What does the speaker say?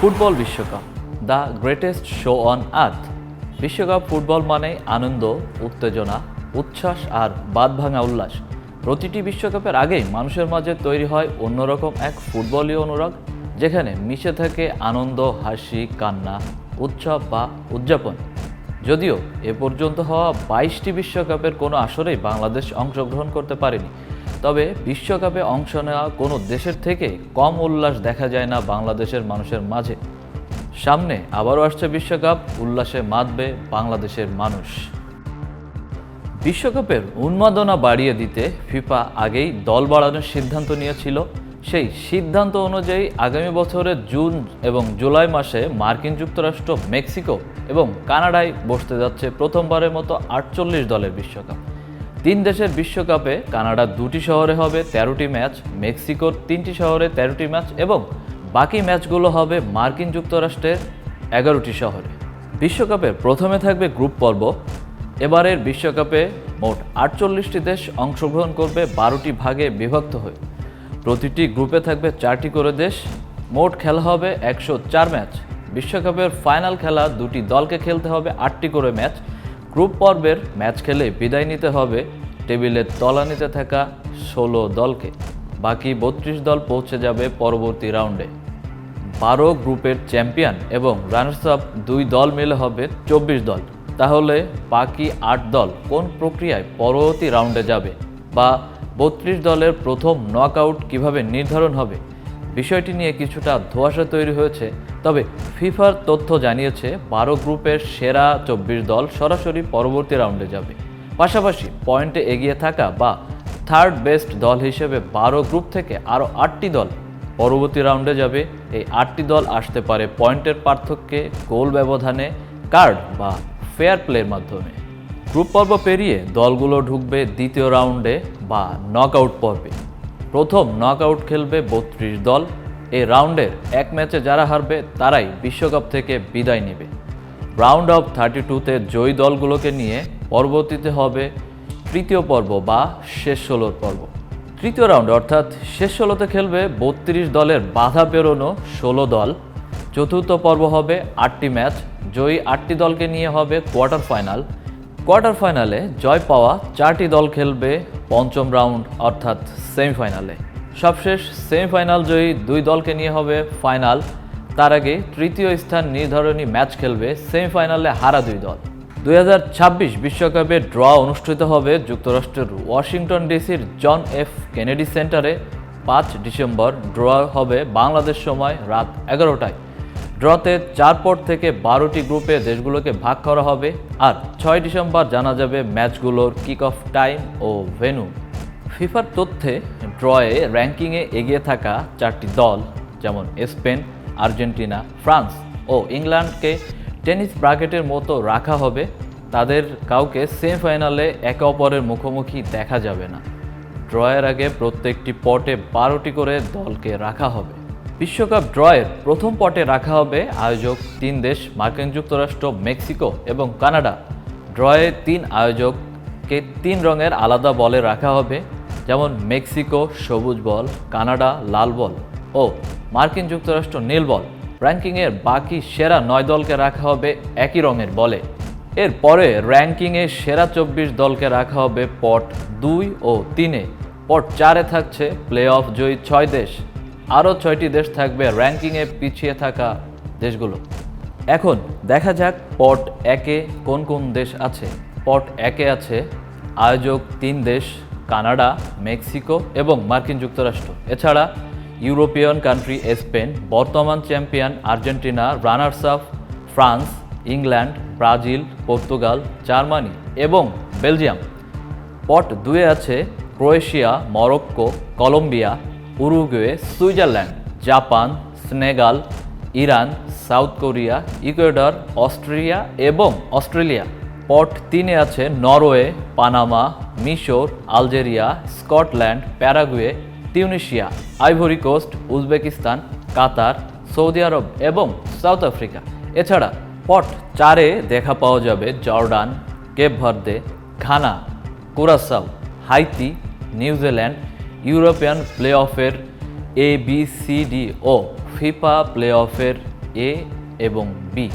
Football বিশ্বকাপ, the greatest show on earth. বিশ্বকাপ football মানে আনন্দ, উত্তেজনা, উচ্ছ্বাস আর বাঁধভাঙা উল্লাস। প্রতিটি বিশ্বকাপের আগেই মানুষের মাঝে তৈরি হয় অন্যরকম এক ফুটবলীয় অনুরাগ, যেখানে মিশে থাকে আনন্দ, হাসি, কান্না, উৎসব বা উদযাপন। যদিও এ পর্যন্ত হওয়া 22টি বিশ্বকাপের কোনো আসরেই বাংলাদেশ অংশগ্রহণ করতে পারেনি, তবে বিশ্বকাপে অংশ নেওয়া কোনো দেশের থেকে কম উল্লাস দেখা যায় না বাংলাদেশের মানুষের মাঝে। সামনে আবারও আসছে বিশ্বকাপ, উল্লাসে মাতবে বাংলাদেশের মানুষ। বিশ্বকাপের উন্মাদনা বাড়িয়ে দিতে ফিফা আগেই দল বাড়ানোর সিদ্ধান্ত নিয়েছিল। সেই সিদ্ধান্ত অনুযায়ী আগামী বছরের জুন এবং জুলাই মাসে মার্কিন যুক্তরাষ্ট্র, মেক্সিকো এবং কানাডায় বসতে যাচ্ছে প্রথমবারের মতো 48 দলের বিশ্বকাপ। 3 দেশের বিশ্বকাপে কানাডার 2টি শহরে হবে 13টি ম্যাচ, মেক্সিকোর 3টি শহরে 13টি ম্যাচ এবং বাকি ম্যাচগুলো হবে মার্কিন যুক্তরাষ্ট্রের 11টি শহরে। বিশ্বকাপের প্রথমে থাকবে গ্রুপ পর্ব। এবারের বিশ্বকাপে মোট 48টি দেশ অংশগ্রহণ করবে 12টি ভাগে বিভক্ত হয়ে। প্রতিটি গ্রুপে থাকবে 4টি করে দেশ। মোট খেলা হবে 104 ম্যাচ। বিশ্বকাপের ফাইনাল খেলা 2টি দলকে খেলতে হবে 8টি করে ম্যাচ। গ্রুপ পর্বের ম্যাচ খেলে বিদায় নিতে হবে টেবিলের তলানিতে থাকা 16 দলকে। বাকি 32 দল পৌঁছে যাবে পরবর্তী রাউন্ডে। 12 গ্রুপের চ্যাম্পিয়ন এবং রানার্স আপ 2 দল মিলে হবে 24 দল। তাহলে বাকি 8 দল কোন প্রক্রিয়ায় পরবর্তী রাউন্ডে যাবে, বা 32 দলের প্রথম নকআউট কিভাবে নির্ধারণ হবে, বিষয়টি নিয়ে কিছুটা ধোঁয়াশা তৈরি হয়েছে। তবে ফিফার তথ্য জানিয়েছে 12 গ্রুপের সেরা 24 দল সরাসরি পরবর্তী রাউন্ডে যাবে। পাশাপাশি পয়েন্টে এগিয়ে থাকা বা থার্ড বেস্ট দল হিসেবে 12 গ্রুপ থেকে আরও 8টি দল পরবর্তী রাউন্ডে যাবে। এই 8টি দল আসতে পারে পয়েন্টের পার্থক্যে, গোল ব্যবধানে, কার্ড বা ফেয়ার প্লের মাধ্যমে। গ্রুপ পর্ব পেরিয়ে দলগুলো ঢুকবে দ্বিতীয় রাউন্ডে বা নকআউট পর্বে। প্রথম নকআউট খেলবে 32 দল। এই রাউন্ডের এক ম্যাচে যারা হারবে তারাই বিশ্বকাপ থেকে বিদায় নেবে। রাউন্ড অফ 32তে জয়ী দলগুলোকে নিয়ে পরবর্তীতে হবে তৃতীয় পর্ব বা শেষ 16 পর্ব। তৃতীয় রাউন্ড অর্থাৎ শেষ 16তে খেলবে 32 দলের বাধা পেরোনো 16 দল। চতুর্থ পর্ব হবে 8টি ম্যাচ। জয়ী 8টি দলকে নিয়ে হবে কোয়ার্টার ফাইনাল। কোয়ার্টার ফাইনালে জয় পাওয়া 4টি দল খেলবে পঞ্চম রাউন্ড অর্থাৎ সেমিফাইনালে। সবশেষ সেমিফাইনাল জয়ী 2 দলকে নিয়ে হবে ফাইনাল। তার আগে তৃতীয় স্থান নির্ধারণী ম্যাচ খেলবে সেমিফাইনালে হারা 2 দল। 2026 বিশ্বকাপে ড্র অনুষ্ঠিত হবে যুক্তরাষ্ট্রের ওয়াশিংটন ডিসির জন এফ কেনেডি সেন্টারে 5 ডিসেম্বর। ড্র হবে বাংলাদেশ সময় রাত 11টায়। ড্রতে 4 পট থেকে 12টি গ্রুপে দেশগুলোকে ভাগ করা হবে, আর 6 ডিসেম্বর জানা যাবে ম্যাচগুলোর কিক অফ টাইম ও ভেন্যু। ফিফার তথ্যে ড্রয়ে র্যাঙ্কিংয়ে এগিয়ে থাকা 4টি দল যেমন স্পেন, আর্জেন্টিনা, ফ্রান্স ও ইংল্যান্ডকে টেনিস ব্র্যাকেটের মতো রাখা হবে। তাদের কাউকে সেমিফাইনালে একে অপরের মুখোমুখি দেখা যাবে না। ড্রয়ের আগে প্রত্যেকটি পটে 12টি করে দলকে রাখা হবে। বিশ্বকাপ ড্রয়ের প্রথম পটে রাখা হবে আয়োজক 3 দেশ মার্কিন যুক্তরাষ্ট্র, মেক্সিকো এবং কানাডা। ড্রয়ে 3 আয়োজককে 3 রঙের আলাদা বলে রাখা হবে, যেমন মেক্সিকো সবুজ বল, কানাডা লাল বল ও মার্কিন যুক্তরাষ্ট্র নীল বল। র্যাঙ্কিংয়ের বাকি সেরা 9 দলকে রাখা হবে একই রঙের বলে। এরপরে র্যাঙ্কিংয়ে সেরা 24 দলকে রাখা হবে পট 2 ও 3-এ। পট 4-এ থাকছে প্লে অফ জয়ী 6 দেশ। আরও 6টি দেশ থাকবে র্যাঙ্কিংয়ে পিছিয়ে থাকা দেশগুলো। এখন দেখা যাক পট 1-এ কোন কোন দেশ আছে। পট 1-এ আছে আয়োজক 3 দেশ কানাডা, মেক্সিকো এবং মার্কিন যুক্তরাষ্ট্র। এছাড়া ইউরোপিয়ান কান্ট্রি স্পেন, বর্তমান champion Argentina, runners up France, England, Brazil, Portugal, Germany এবং বেলজিয়াম। পট 2-এ আছে Croatia, Morocco, Colombia, Uruguay, Switzerland, Japan, Senegal, Iran, south Korea, Ecuador, Austria এবং অস্ট্রেলিয়া। পট 3-এ আছে নরওয়ে, পানামা, মিশর, Algeria, Scotland, Paraguay, Tunisia, ivory coast, Uzbekistan, কাতার, Saudi আরব এবং south Africa. এছাড়া পট 4-এ দেখা পাওয়া যাবে Jordan, Cape Verde, Ghana, কুরাসাও, Haiti, New Zealand. European play অফের ABCD ও FIFA play অফের এ এবং বি।